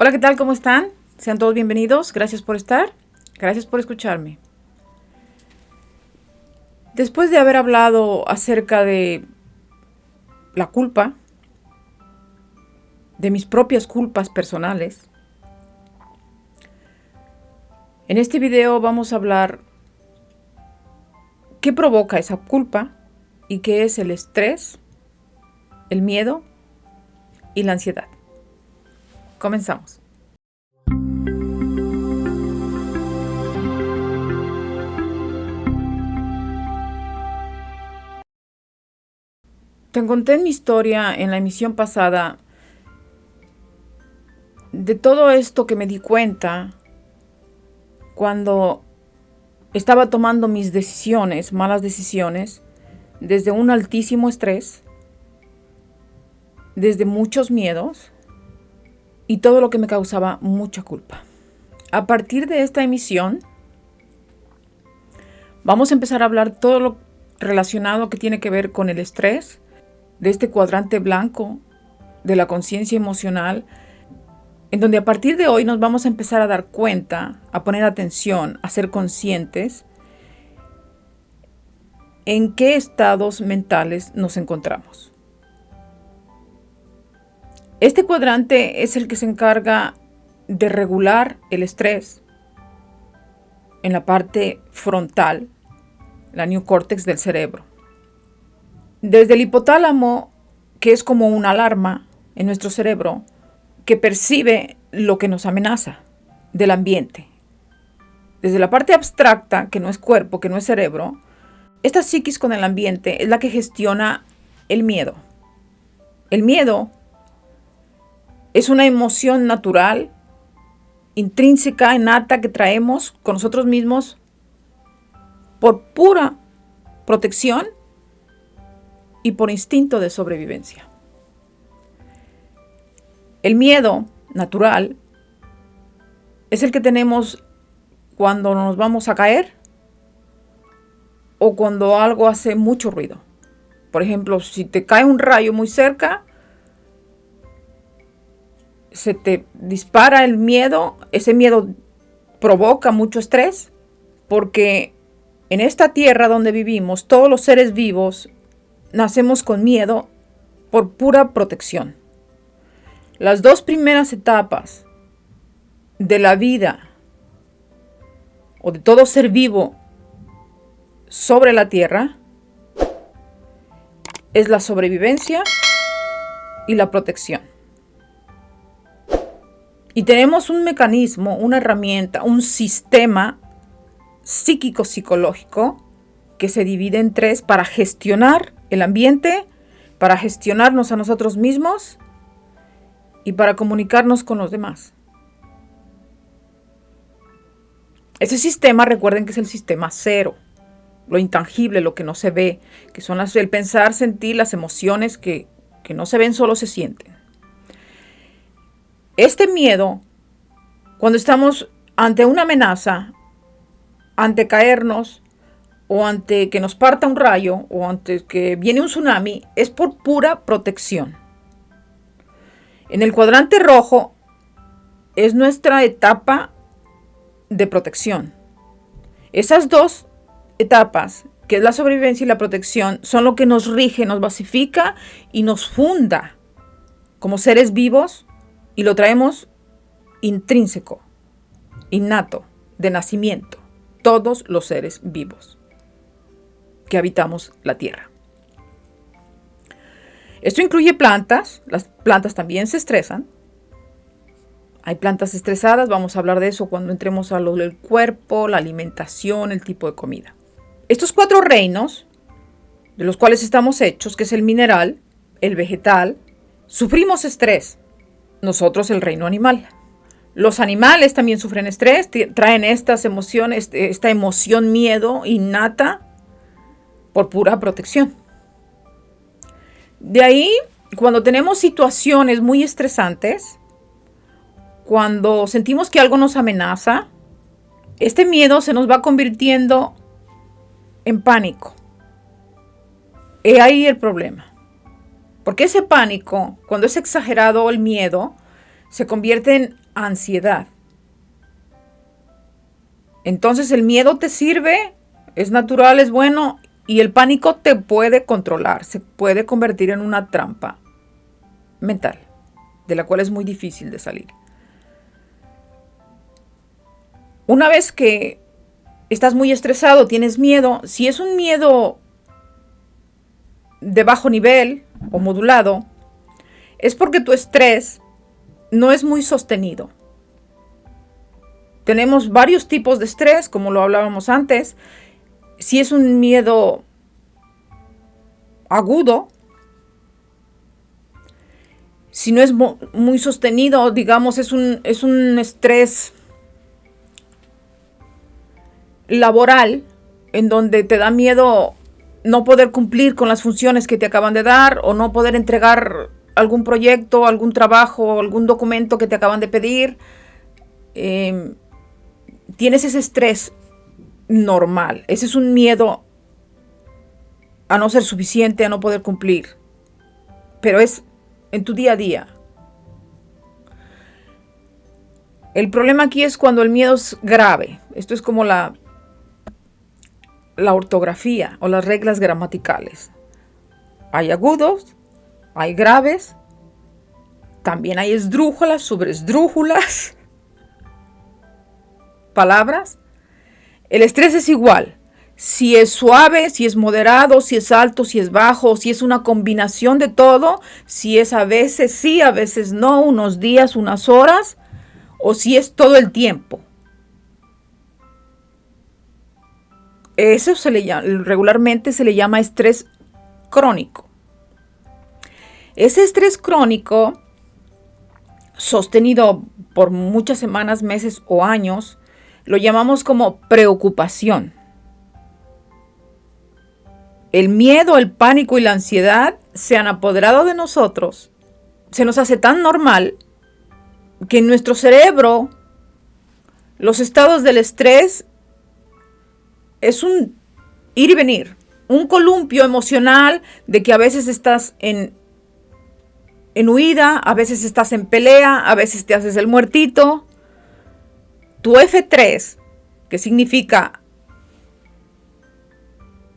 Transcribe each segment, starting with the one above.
Hola, ¿qué tal? ¿Cómo están? Sean todos bienvenidos. Gracias por estar. Gracias por escucharme. Después de haber hablado acerca de la culpa, de mis propias culpas personales, en este video vamos a hablar qué provoca esa culpa y qué es el estrés, el miedo y la ansiedad. Comenzamos. Te conté en mi historia en la emisión pasada de todo esto que me di cuenta cuando estaba tomando mis decisiones, malas decisiones, desde un altísimo estrés, desde muchos miedos y todo lo que me causaba mucha culpa. A partir de esta emisión, vamos a empezar a hablar todo lo relacionado que tiene que ver con el estrés, de este cuadrante blanco de la conciencia emocional, en donde a partir de hoy nos vamos a empezar a dar cuenta, a poner atención, a ser conscientes en qué estados mentales nos encontramos. Este cuadrante es el que se encarga de regular el estrés en la parte frontal, la neocórtex del cerebro. Desde el hipotálamo, que es como una alarma en nuestro cerebro, que percibe lo que nos amenaza del ambiente. Desde la parte abstracta, que no es cuerpo, que no es cerebro, esta psiquis con el ambiente es la que gestiona el miedo. El miedo es una emoción natural, intrínseca, innata, que traemos con nosotros mismos por pura protección y por instinto de sobrevivencia. El miedo natural es el que tenemos cuando nos vamos a caer o cuando algo hace mucho ruido. Por ejemplo, si te cae un rayo muy cerca, se te dispara el miedo. Ese miedo provoca mucho estrés porque en esta tierra donde vivimos, todos los seres vivos nacemos con miedo por pura protección. Las dos primeras etapas de la vida o de todo ser vivo sobre la tierra es la sobrevivencia y la protección. Y tenemos un mecanismo, una herramienta, un sistema psíquico-psicológico que se divide en tres para gestionar el ambiente, para gestionarnos a nosotros mismos y para comunicarnos con los demás. Ese sistema, recuerden que es el sistema cero, lo intangible, lo que no se ve, que son el pensar, sentir, las emociones que no se ven, solo se sienten. Este miedo, cuando estamos ante una amenaza, ante caernos, o ante que nos parta un rayo, o ante que viene un tsunami, es por pura protección. En el cuadrante rojo es nuestra etapa de protección. Esas dos etapas, que es la sobrevivencia y la protección, son lo que nos rige, nos basifica y nos funda como seres vivos, y lo traemos intrínseco, innato, de nacimiento, todos los seres vivos que habitamos la tierra. Esto incluye plantas. Las plantas también se estresan. Hay plantas estresadas, vamos a hablar de eso cuando entremos a lo del cuerpo, la alimentación, el tipo de comida. Estos cuatro reinos, de los cuales estamos hechos, que es el mineral, el vegetal, sufrimos estrés. Nosotros, el reino animal. Los animales también sufren estrés, traen estas emociones, esta emoción miedo innata por pura protección. De ahí, cuando tenemos situaciones muy estresantes, cuando sentimos que algo nos amenaza, este miedo se nos va convirtiendo en pánico. He ahí el problema. Porque ese pánico, cuando es exagerado el miedo, se convierte en ansiedad. Entonces el miedo te sirve, es natural, es bueno, y el pánico te puede controlar, se puede convertir en una trampa mental, de la cual es muy difícil de salir. Una vez que estás muy estresado, tienes miedo, si es un miedo de bajo nivel o modulado, es porque tu estrés no es muy sostenido. Tenemos varios tipos de estrés, como lo hablábamos antes. Si es un miedo agudo, si no es muy sostenido, digamos, es un estrés laboral en donde te da miedo no poder cumplir con las funciones que te acaban de dar o no poder entregar algún proyecto, algún trabajo, algún documento que te acaban de pedir. Tienes ese estrés normal. Ese es un miedo a no ser suficiente, a no poder cumplir. Pero es en tu día a día. El problema aquí es cuando el miedo es grave. Esto es como la ortografía o las reglas gramaticales. Hay agudos, hay graves, también hay esdrújulas, sobresdrújulas, palabras. El estrés es igual. Si es suave, si es moderado, si es alto, si es bajo, si es una combinación de todo, si es a veces sí, a veces no, unos días, unas horas, o si es todo el tiempo. Eso regularmente se le llama estrés crónico. Ese estrés crónico, sostenido por muchas semanas, meses o años, lo llamamos como preocupación. El miedo, el pánico y la ansiedad se han apoderado de nosotros. Se nos hace tan normal que en nuestro cerebro los estados del estrés es un ir y venir, un columpio emocional de que a veces estás en huida, a veces estás en pelea, a veces te haces el muertito. Tu F3, que significa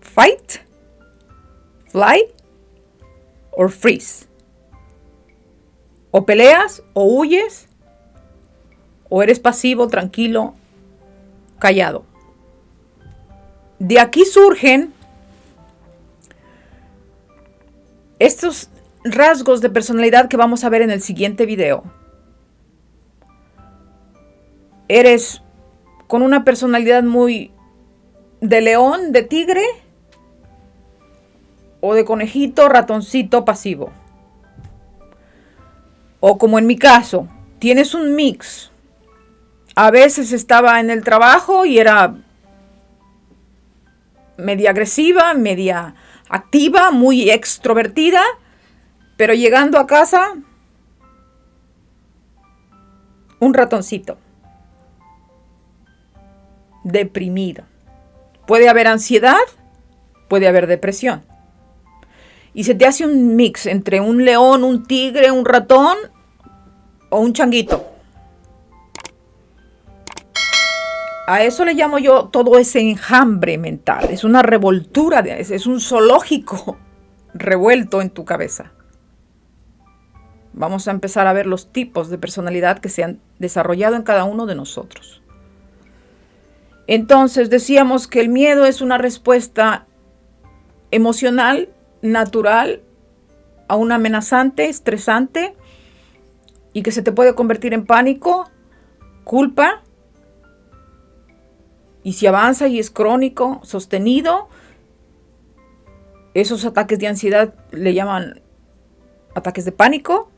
fight, fly or freeze. O peleas, o huyes, o eres pasivo, tranquilo, callado. De aquí surgen estos rasgos de personalidad que vamos a ver en el siguiente video. Eres con una personalidad muy de león, de tigre, o de conejito, ratoncito, pasivo. O como en mi caso, tienes un mix. A veces estaba en el trabajo y era media agresiva, media activa, muy extrovertida, pero llegando a casa, un ratoncito, deprimido. Puede haber ansiedad, puede haber depresión. Y se te hace un mix entre un león, un tigre, un ratón o un changuito. A eso le llamo yo todo ese enjambre mental. Es una revoltura, es un zoológico revuelto en tu cabeza. Vamos a empezar a ver los tipos de personalidad que se han desarrollado en cada uno de nosotros. Entonces decíamos que el miedo es una respuesta emocional, natural, a un amenazante, estresante, y que se te puede convertir en pánico, culpa. Y si avanza y es crónico, sostenido, esos ataques de ansiedad le llaman ataques de pánico.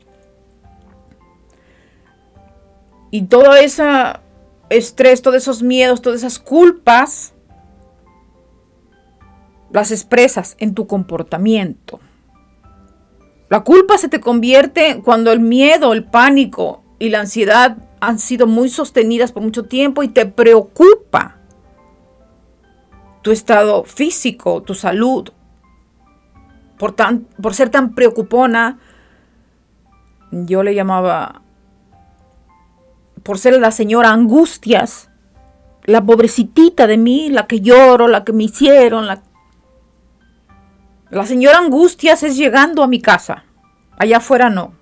Y todo ese estrés, todos esos miedos, todas esas culpas, las expresas en tu comportamiento. La culpa se te convierte cuando el miedo, el pánico y la ansiedad han sido muy sostenidas por mucho tiempo y te preocupa tu estado físico, tu salud. Por ser tan preocupona, yo le llamaba por ser la señora Angustias, la pobrecitita de mí, la que lloro, la que me hicieron. La señora Angustias es llegando a mi casa. Allá afuera no.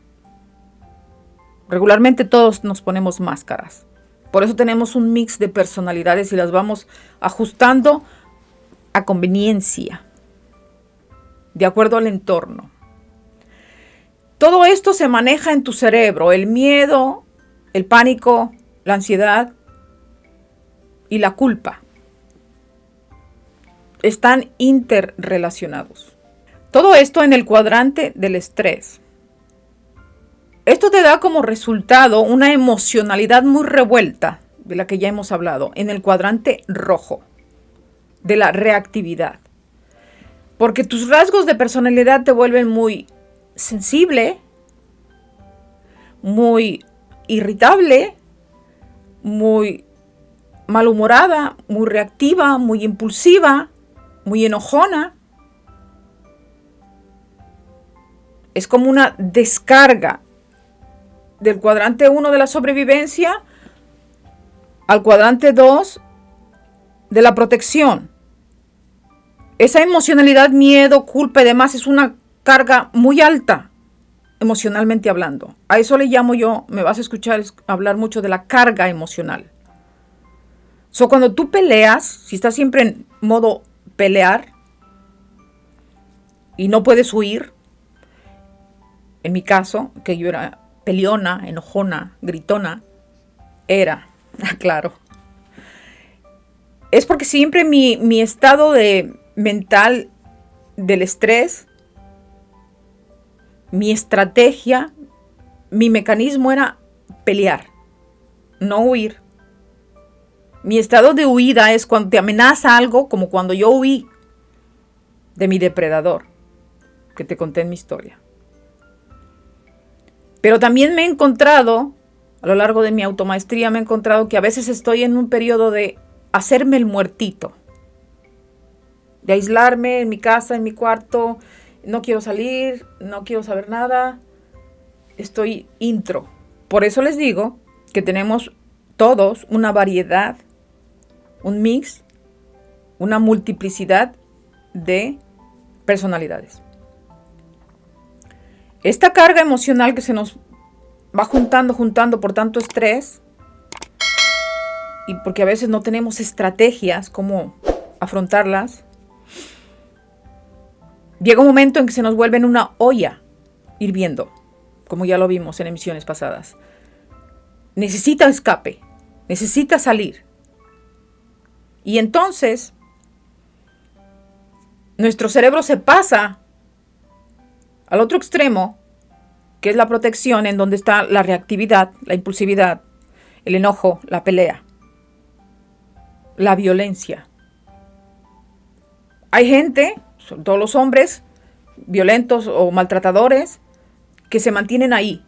Regularmente todos nos ponemos máscaras. Por eso tenemos un mix de personalidades y las vamos ajustando a conveniencia, de acuerdo al entorno. Todo esto se maneja en tu cerebro, el miedo, el pánico, la ansiedad y la culpa. Están interrelacionados. Todo esto en el cuadrante del estrés. Esto te da como resultado una emocionalidad muy revuelta, de la que ya hemos hablado, en el cuadrante rojo, de la reactividad. Porque tus rasgos de personalidad te vuelven muy sensible, muy irritable, muy malhumorada, muy reactiva, muy impulsiva, muy enojona. Es como una descarga del cuadrante 1 de la sobrevivencia al cuadrante 2 de la protección. Esa emocionalidad, miedo, culpa y demás es una carga muy alta, emocionalmente hablando. A eso le llamo yo, me vas a escuchar hablar mucho de la carga emocional. Cuando tú peleas, si estás siempre en modo pelear y no puedes huir, en mi caso, que yo era peleona, enojona, gritona, claro. Es porque siempre mi estado mental del estrés, mi estrategia, mi mecanismo era pelear, no huir. Mi estado de huida es cuando te amenaza algo, como cuando yo huí de mi depredador, que te conté en mi historia. Pero también me he encontrado, a lo largo de mi automaestría, me he encontrado que a veces estoy en un periodo de hacerme el muertito, de aislarme en mi casa, en mi cuarto, no quiero salir, no quiero saber nada, estoy intro. Por eso les digo que tenemos todos una variedad, un mix, una multiplicidad de personalidades. Esta carga emocional que se nos va juntando por tanto estrés, y porque a veces no tenemos estrategias cómo afrontarlas, llega un momento en que se nos vuelve en una olla hirviendo, como ya lo vimos en emisiones pasadas. Necesita escape, necesita salir. Y entonces, nuestro cerebro se pasa al otro extremo, que es la protección, en donde está la reactividad, la impulsividad, el enojo, la pelea, la violencia. Hay gente, sobre todo los hombres, violentos o maltratadores, que se mantienen ahí.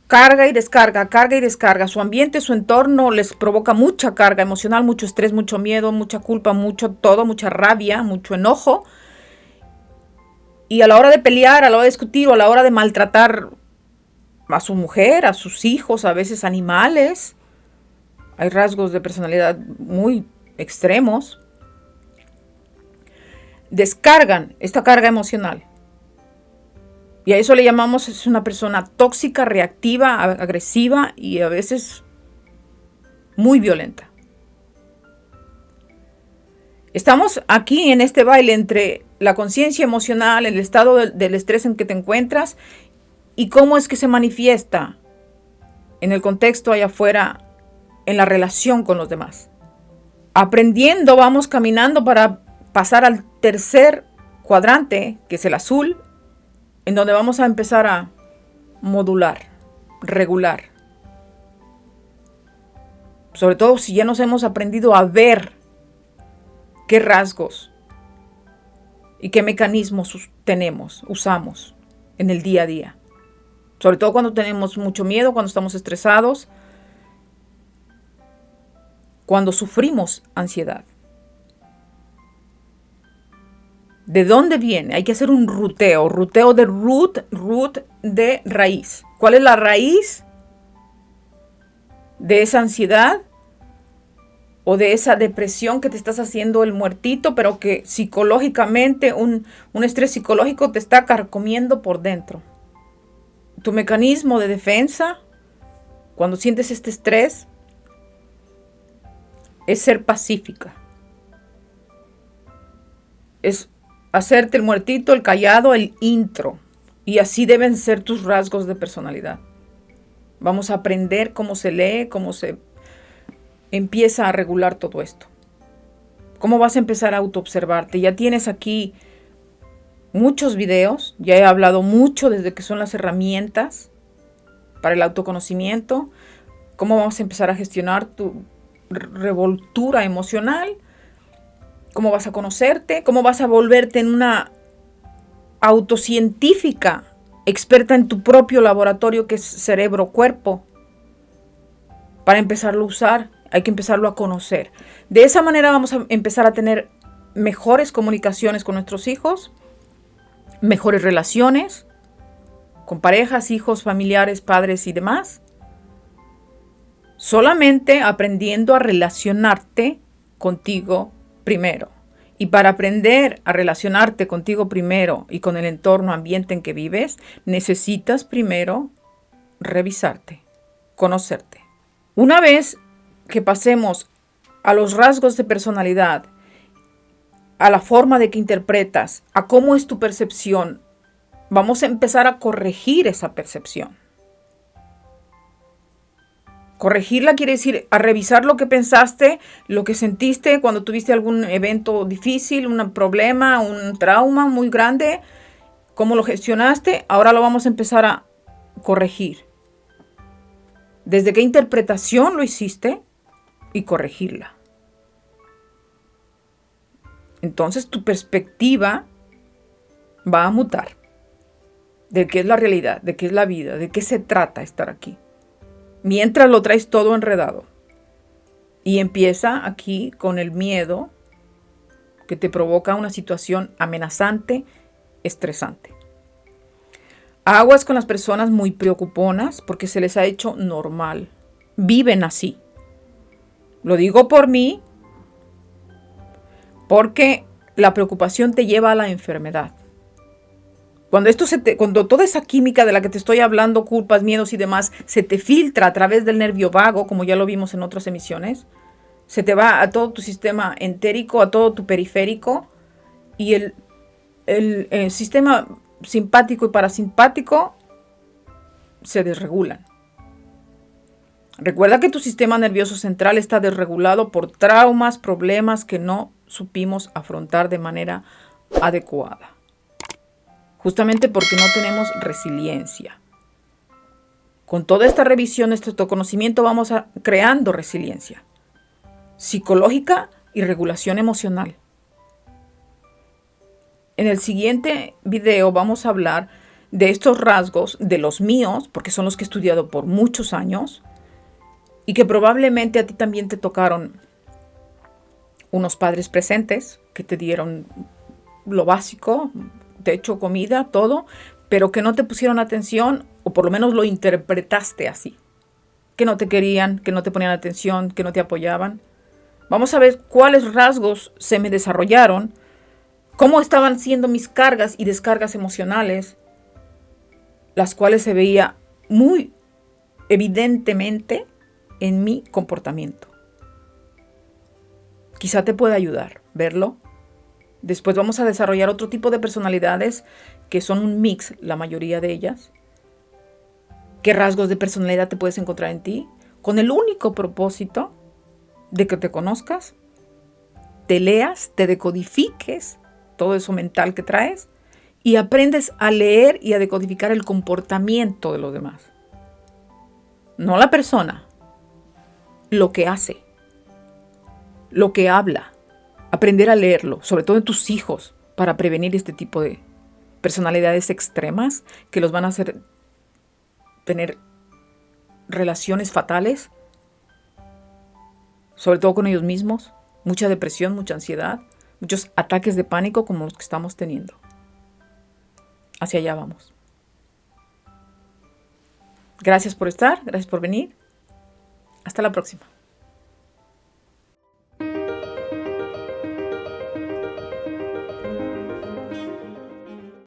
Carga y descarga. Su ambiente, su entorno les provoca mucha carga emocional, mucho estrés, mucho miedo, mucha culpa, mucho todo, mucha rabia, mucho enojo. Y a la hora de pelear, a la hora de discutir o a la hora de maltratar a su mujer, a sus hijos, a veces animales, hay rasgos de personalidad muy extremos, descargan esta carga emocional. Y a eso le llamamos, es una persona tóxica, reactiva, agresiva y a veces muy violenta. Estamos aquí en este baile entre la conciencia emocional, el estado del estrés en que te encuentras y cómo es que se manifiesta en el contexto allá afuera, en la relación con los demás. Aprendiendo, vamos caminando para pasar al tercer cuadrante, que es el azul, en donde vamos a empezar a modular, regular. Sobre todo si ya nos hemos aprendido a ver qué rasgos y qué mecanismos usamos en el día a día. Sobre todo cuando tenemos mucho miedo, cuando estamos estresados, cuando sufrimos ansiedad. ¿De dónde viene? Hay que hacer un ruteo de root de raíz. ¿Cuál es la raíz de esa ansiedad o de esa depresión que te estás haciendo el muertito, pero que psicológicamente, un estrés psicológico te está carcomiendo por dentro. Tu mecanismo de defensa, cuando sientes este estrés, es ser pacífica. Es hacerte el muertito, el callado, el intro. Y así deben ser tus rasgos de personalidad. Vamos a aprender cómo se lee, cómo se empieza a regular todo esto. ¿Cómo vas a empezar a autoobservarte? Ya tienes aquí muchos videos, ya he hablado mucho desde que son las herramientas para el autoconocimiento. ¿Cómo vamos a empezar a gestionar tu revoltura emocional? ¿Cómo vas a conocerte? ¿Cómo vas a volverte en una autocientífica, experta en tu propio laboratorio que es cerebro-cuerpo? Para empezarlo a usar, hay que empezarlo a conocer. De esa manera vamos a empezar a tener mejores comunicaciones con nuestros hijos, mejores relaciones con parejas, hijos, familiares, padres y demás. Solamente aprendiendo a relacionarte contigo primero. Y para aprender a relacionarte contigo primero y con el entorno, ambiente en que vives, necesitas primero revisarte, conocerte. Una vez que pasemos a los rasgos de personalidad, a la forma de que interpretas, a cómo es tu percepción, vamos a empezar a corregir esa percepción. Corregirla quiere decir a revisar lo que pensaste, lo que sentiste cuando tuviste algún evento difícil, un problema, un trauma muy grande, cómo lo gestionaste. Ahora lo vamos a empezar a corregir. ¿Desde qué interpretación lo hiciste? Y corregirla. Entonces tu perspectiva va a mutar. De qué es la realidad, de qué es la vida, de qué se trata estar aquí. Mientras lo traes todo enredado. Y empieza aquí con el miedo que te provoca una situación amenazante, estresante. Aguas con las personas muy preocuponas porque se les ha hecho normal. Viven así. Lo digo por mí porque la preocupación te lleva a la enfermedad. Cuando toda esa química de la que te estoy hablando, culpas, miedos y demás, se te filtra a través del nervio vago, como ya lo vimos en otras emisiones, se te va a todo tu sistema entérico, a todo tu periférico, y el sistema simpático y parasimpático se desregulan. Recuerda que tu sistema nervioso central está desregulado por traumas, problemas que no supimos afrontar de manera adecuada. Justamente porque no tenemos resiliencia. Con toda esta revisión, este autoconocimiento, vamos creando resiliencia psicológica y regulación emocional. En el siguiente video vamos a hablar de estos rasgos, de los míos, porque son los que he estudiado por muchos años y que probablemente a ti también te tocaron unos padres presentes que te dieron lo básico, techo, comida, todo, pero que no te pusieron atención, o por lo menos lo interpretaste así. Que no te querían, que no te ponían atención, que no te apoyaban. Vamos a ver cuáles rasgos se me desarrollaron, cómo estaban siendo mis cargas y descargas emocionales, las cuales se veía muy evidentemente en mi comportamiento. Quizá te pueda ayudar verlo. Después vamos a desarrollar otro tipo de personalidades que son un mix, la mayoría de ellas. ¿Qué rasgos de personalidad te puedes encontrar en ti? Con el único propósito de que te conozcas, te leas, te decodifiques todo eso mental que traes y aprendes a leer y a decodificar el comportamiento de los demás. No la persona, lo que hace, lo que habla. Aprender a leerlo, sobre todo en tus hijos, para prevenir este tipo de personalidades extremas que los van a hacer tener relaciones fatales, sobre todo con ellos mismos, mucha depresión, mucha ansiedad, muchos ataques de pánico como los que estamos teniendo. Hacia allá vamos. Gracias por estar, gracias por venir. Hasta la próxima.